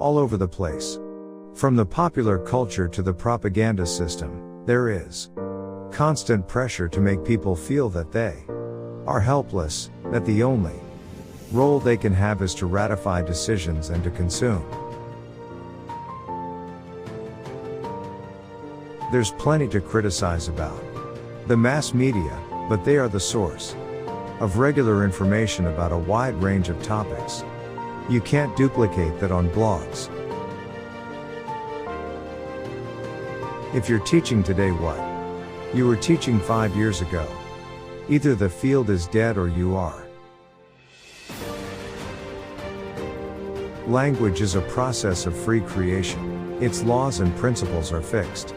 all over the place. From the popular culture to the propaganda system, there is constant pressure to make people feel that they are helpless, that the only role they can have is to ratify decisions and to consume. There's plenty to criticize about the mass media, but they are the source of regular information about a wide range of topics. You can't duplicate that on blogs. If you're teaching today what you were teaching 5 years ago, either the field is dead or you are. Language is a process of free creation. Its laws and principles are fixed.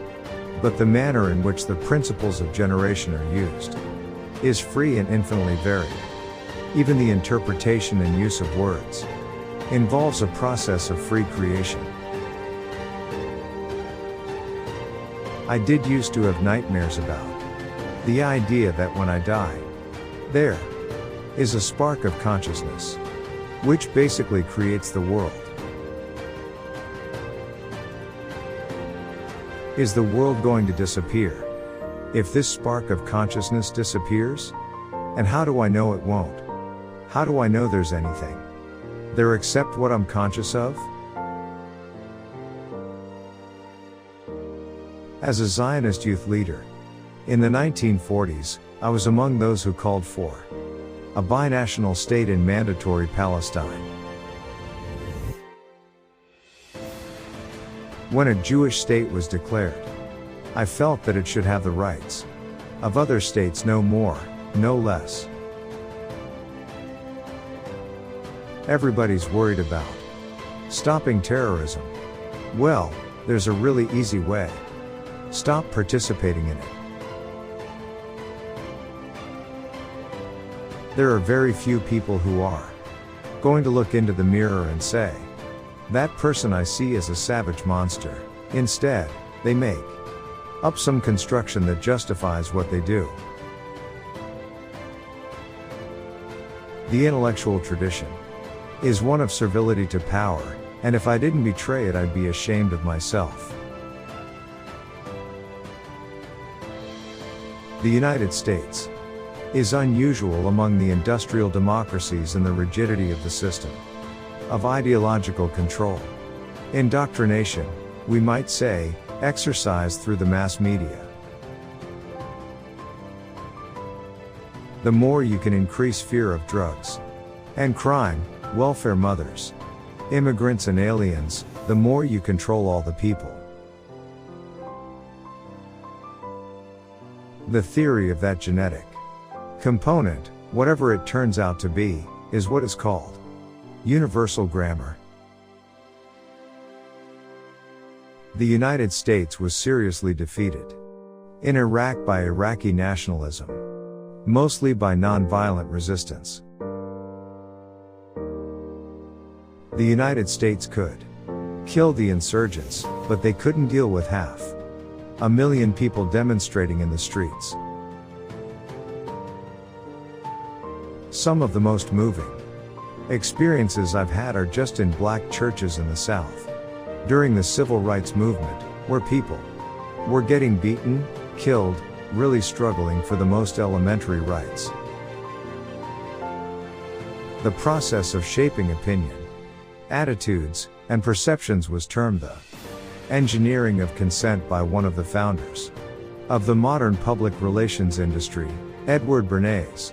But the manner in which the principles of generation are used is free and infinitely varied. Even the interpretation and use of words involves a process of free creation. I did used to have nightmares about the idea that when I die, there is a spark of consciousness, which basically creates the world. Is the world going to disappear if this spark of consciousness disappears? And how do I know it won't? How do I know there's anything there except what I'm conscious of? As a Zionist youth leader in the 1940s, I was among those who called for a binational state in mandatory Palestine. When a Jewish state was declared, I felt that it should have the rights of other states, no more, no less. Everybody's worried about stopping terrorism. Well, there's a really easy way. Stop participating in it. There are very few people who are going to look into the mirror and say, that person I see is a savage monster. Instead, they make up some construction that justifies what they do. The intellectual tradition is one of servility to power, and if I didn't betray it, I'd be ashamed of myself. The United States is unusual among the industrial democracies in the rigidity of the system of ideological control. Indoctrination, we might say, exercised through the mass media. The more you can increase fear of drugs and crime, welfare mothers, immigrants and aliens, the more you control all the people. The theory of that genetic component, whatever it turns out to be, is what is called universal grammar. The United States was seriously defeated in Iraq by Iraqi nationalism, mostly by nonviolent resistance. The United States could kill the insurgents, but they couldn't deal with 500,000 people demonstrating in the streets. Some of the most moving experiences I've had are just in black churches in the South, during the civil rights movement, where people were getting beaten, killed, really struggling for the most elementary rights. The process of shaping opinion, attitudes, and perceptions was termed the engineering of consent by one of the founders of the modern public relations industry, Edward Bernays.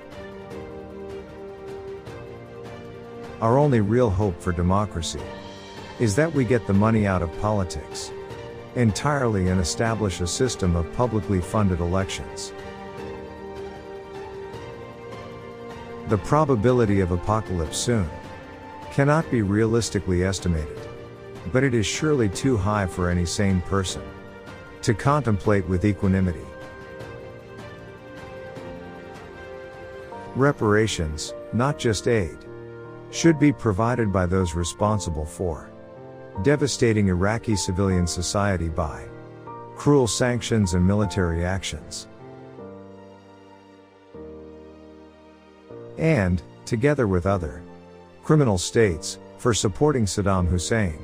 Our only real hope for democracy is that we get the money out of politics entirely and establish a system of publicly funded elections. The probability of apocalypse soon cannot be realistically estimated, but it is surely too high for any sane person to contemplate with equanimity. Reparations, not just aid, should be provided by those responsible for devastating Iraqi civilian society by cruel sanctions and military actions. And, together with other criminal states, for supporting Saddam Hussein.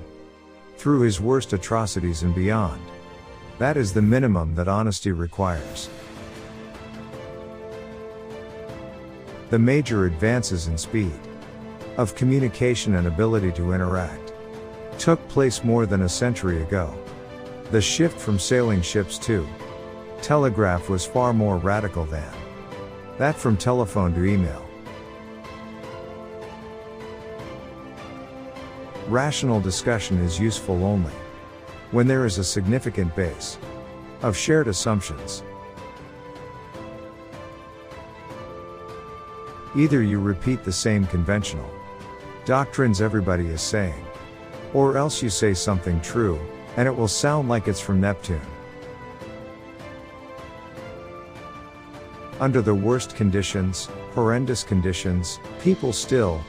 through his worst atrocities and beyond. That is the minimum that honesty requires. The major advances in speed of communication and ability to interact took place more than a century ago. The shift from sailing ships to telegraph was far more radical than that from telephone to email. Rational discussion is useful only when there is a significant base of shared assumptions. Either you repeat the same conventional doctrines everybody is saying, or else you say something true, and it will sound like it's from Neptune. Under the worst conditions, horrendous conditions, people still,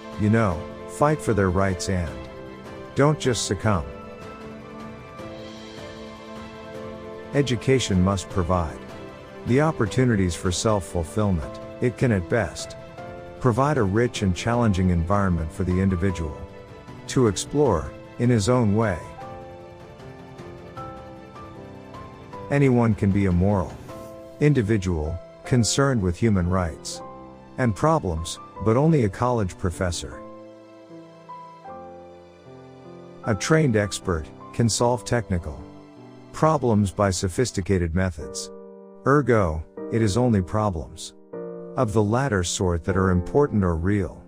fight for their rights and don't just succumb. Education must provide the opportunities for self-fulfillment. It can at best provide a rich and challenging environment for the individual to explore, in his own way. Anyone can be a moral individual, concerned with human rights and problems, but only a college professor, a trained expert, can solve technical problems by sophisticated methods. Ergo, it is only problems of the latter sort that are important or real.